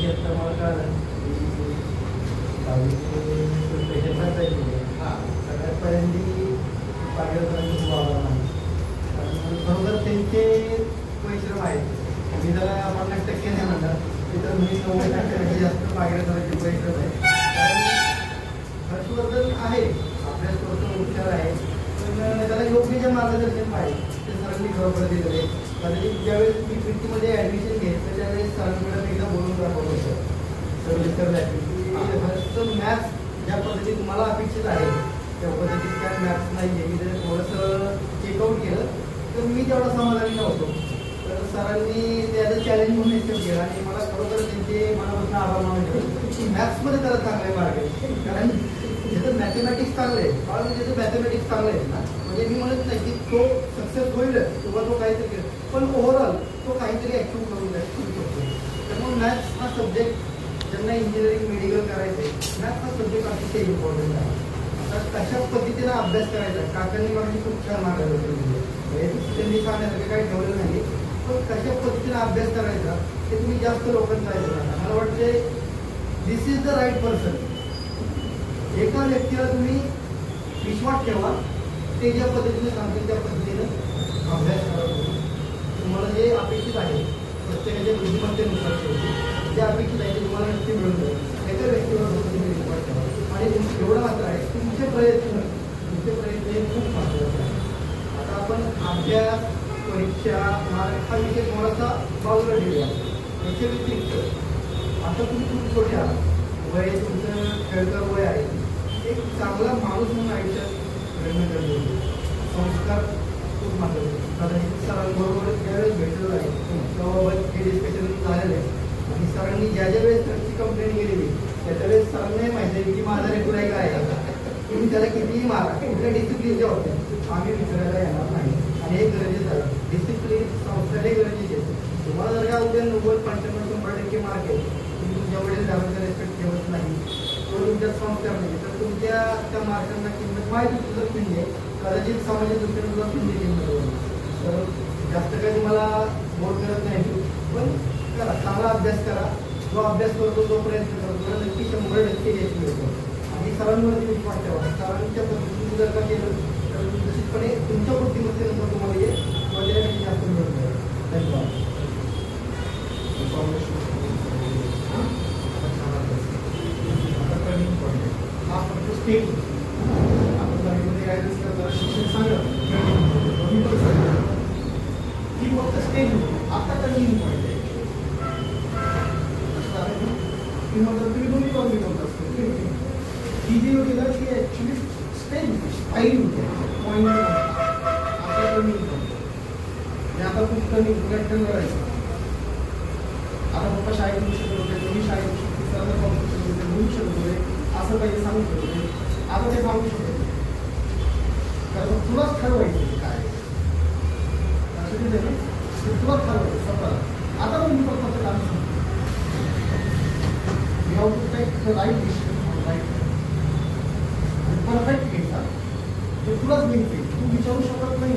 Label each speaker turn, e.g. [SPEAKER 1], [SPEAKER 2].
[SPEAKER 1] विषयात तर मला कळलं पेशंटला जायचे सगळ्यात पहिल्यांदी पागेकरांनी खूप आभार मानले. कारण बरोबर त्यांचे परिश्रम आहेत. मी जरा 50% नाही म्हणतात तर मी 90% जास्त पागेकरांचे परिश्रम आहे. कारण हर्षवर्धन आहे आपल्या स्वतः उपचार आहे पण त्याला योग्य जे मार्गदर्शन पाहिजे ते सरांनी खरोखर दिलेलं आहे. कदाचित ज्यावेळेस मी पीटीमध्ये ॲडमिशन घेतलं त्यावेळेस सरांकडे एकदा बोलून दाखवलं होतं सविस्तर मॅथ्स ज्या पद्धतीत तुम्हाला अपेक्षित आहे त्या पद्धतीत काय मॅथ्स नाही आहे. मी त्याने थोडंसं चेकआउट केलं तर मी तेवढा समाधानी नव्हतो. तर सरांनी त्याचं चॅलेंज म्हणून एक्सेप्ट केलं आणि मला खरोखर त्यांचे मनापासून आभार मानायचे की मॅथ्समध्ये त्याला चांगले मार्ग आहे. कारण ज्याचं मॅथमॅटिक्स चांगलं आहे कारण ज्याचं मॅथमॅटिक्स चांगलं आहे ना म्हणजे मी म्हणत नाही की तो सक्सेस होईल किंवा तो काहीतरी केलं पण ओव्हरऑल तो काहीतरी ॲक्टिव्ह करू शकतो. त्यामुळे मॅथ्स हा सब्जेक्ट ज्यांना इंजिनिअरिंग मेडिकल करायचं आहे मॅथ्स हा सब्जेक्ट अतिशय इम्पॉर्टंट आहे. आता कशा पद्धतीनं अभ्यास करायचा काकांनी मला खूप छान मार्गदर्शन दिले. त्यांनी सांगण्यासारखं काही ठेवलं नाही पण कशा पद्धतीनं अभ्यास करायचा ते तुम्ही जास्त लोकांना जायचं. मला वाटते दिस इज द राईट पर्सन. एका व्यक्तीला तुम्ही विश्वास ठेवा ते ज्या पद्धतीने सांगतील त्या पद्धतीनं अभ्यास करा. तुम्हाला जे अपेक्षित आहे प्रत्येकाच्या बुद्धिमत्तेनुसार जे अपेक्षित आहे ते तुम्हाला नक्की मिळून जाईल. एका व्यक्तीवर तुम्ही विश्वास ठेवा आणि एवढं मात्र आहे तुमचे प्रयत्न हे खूप महत्त्वाचे आहे. आता आपण अभ्यास परीक्षा मार्क हा विषय थोडासा बाजूला ठेवूया. याच्या व्यतिरिक्त आता तुम्ही खूप छोट्या वय तुमचं खेळकर वय आहे एक चांगला माणूस म्हणून आयुष्यात प्रयत्न करतो. संस्कार खूप महत्त्वाचे. कदाचित सरांबरोबर ज्यावेळेस भेटलेलं आहे त्याबाबत हे डिस्कशन झालेलं आहे आणि सरांनी ज्या वेळेस त्यांची कंप्लेंट केलेली त्याच्या वेळेस सरांनाही माहिती आहे की माझा रेकॉर्ड आहे काय आहे तुम्ही त्याला कितीही मारा कुठल्या डिसिप्लिनच्या होत्या आम्ही विचारायला येणार नाही आणि हे गरजेचं आहे. डिसिप्लिन संस्कार हे गरजेचे आहे. तुम्हाला जर का उद्या 90-95-100% मार्क आहे तुम्ही तुमच्या वडील धारांचा रेस्पेक्ट ठेवत नाही तो तुमच्यात संस्कार नाही तर तुमच्या त्या मार्कांना किंमत माहिती तुझं पिंड आहे कदाचित सामाजिक दृष्टीने तुझा पिंड किंमत होईल. तर जास्त काही तुम्हाला बोर करत नाही पण करा चांगला अभ्यास करा. जो अभ्यास करतो जो प्रयत्न करतो त्याला नक्की 100% यश मिळतो आणि सरांवरती विश्वास ठेवा. सरांच्या पद्धतीने जर का केलं तर निश्चितपणे तुमच्या बुद्धिमत्तेनुसार तुम्हाला हे वगैरे जास्त मिळून जाईल. धन्यवाद. हा फक्त स्टेट आपण गाडीमध्ये गायडन्स करताना शिक्षण सांगत ही फक्त स्टेज आता टर्निंग पॉईंट आहे. किंवा जर तुम्ही दोन्ही बाजू घेऊन असतो ही जी होती ना ती ॲक्च्युली स्टेज फाईल होते पॉईंट आता टर्निंग पॉईंट आता खूप टर्निंग पॉईंट करायचं. आता पप्पा शाळेत येऊ शकत होते तुम्ही शाळेत येऊ शकते सरांना कॉम्पिटिशन होते बोलू शकत होते असं काही सांगू शकत होते आता ते सांगू शकत होते कारण तुलाच ठरवायचं काय तुला ठरवायचं स्वतःला. आता पण मी पप्पाचं काम सांगतो you have to take the right decision on the right time. Perfect घ्यायचा ते तुलाच मिळते तू विचारू शकत नाही